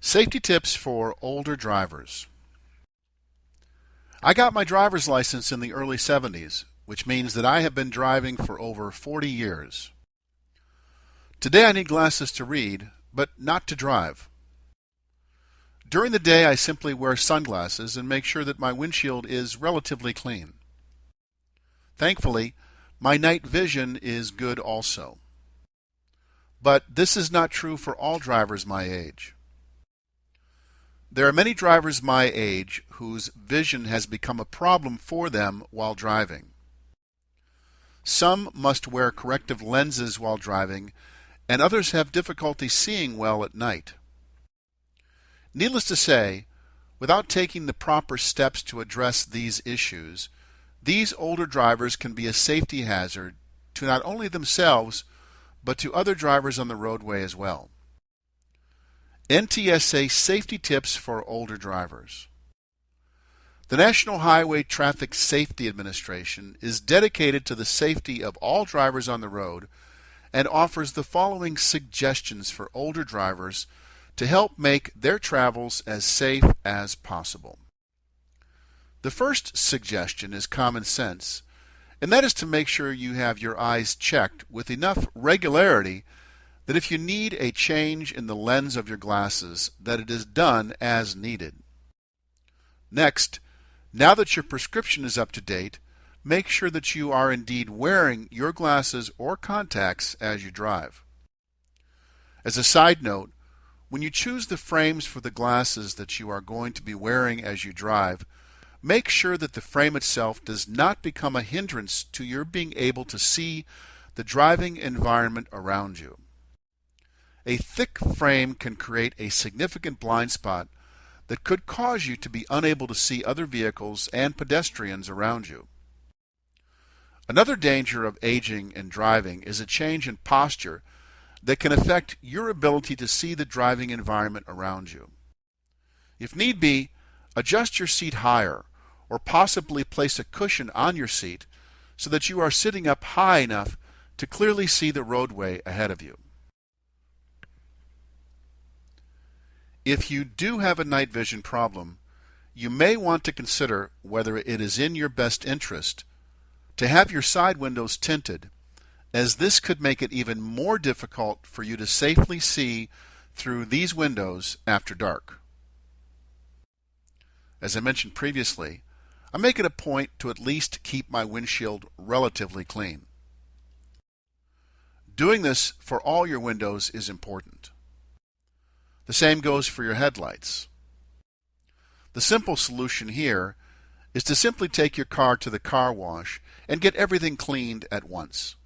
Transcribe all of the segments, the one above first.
Safety tips for older drivers. I got my driver's license in the early 70s, which means that I have been driving for over 40 years. Today I need glasses to read, but not to drive. During the day I simply wear sunglasses and make sure that my windshield is relatively clean. Thankfully, my night vision is good also. But this is not true for all drivers my age. There are many drivers my age whose vision has become a problem for them while driving. Some must wear corrective lenses while driving, and others have difficulty seeing well at night. Needless to say, without taking the proper steps to address these issues, these older drivers can be a safety hazard to not only themselves, but to other drivers on the roadway as well. NTSA Safety Tips for Older Drivers. The National Highway Traffic Safety Administration is dedicated to the safety of all drivers on the road and offers the following suggestions for older drivers to help make their travels as safe as possible. The first suggestion is common sense, and that is to make sure you have your eyes checked with enough regularity that if you need a change in the lens of your glasses, that it is done as needed. Next, now that your prescription is up to date, make sure that you are indeed wearing your glasses or contacts as you drive. As a side note, when you choose the frames for the glasses that you are going to be wearing as you drive, make sure that the frame itself does not become a hindrance to your being able to see the driving environment around you. A thick frame can create a significant blind spot that could cause you to be unable to see other vehicles and pedestrians around you. Another danger of aging and driving is a change in posture that can affect your ability to see the driving environment around you. If need be, adjust your seat higher or possibly place a cushion on your seat so that you are sitting up high enough to clearly see the roadway ahead of you. If you do have a night vision problem, you may want to consider whether it is in your best interest to have your side windows tinted, as this could make it even more difficult for you to safely see through these windows after dark. As I mentioned previously, I make it a point to at least keep my windshield relatively clean. Doing this for all your windows is important. The same goes for your headlights. The simple solution here is to simply take your car to the car wash and get everything cleaned at once.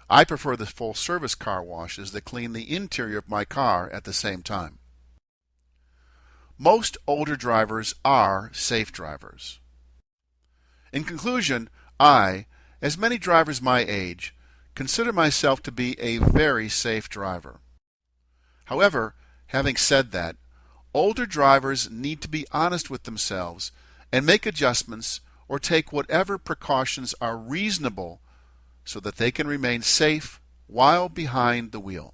I prefer the full-service car washes that clean the interior of my car at the same time. Most older drivers are safe drivers. In conclusion, I, as many drivers my age, consider myself to be a very safe driver. However, having said that, older drivers need to be honest with themselves and make adjustments or take whatever precautions are reasonable so that they can remain safe while behind the wheel.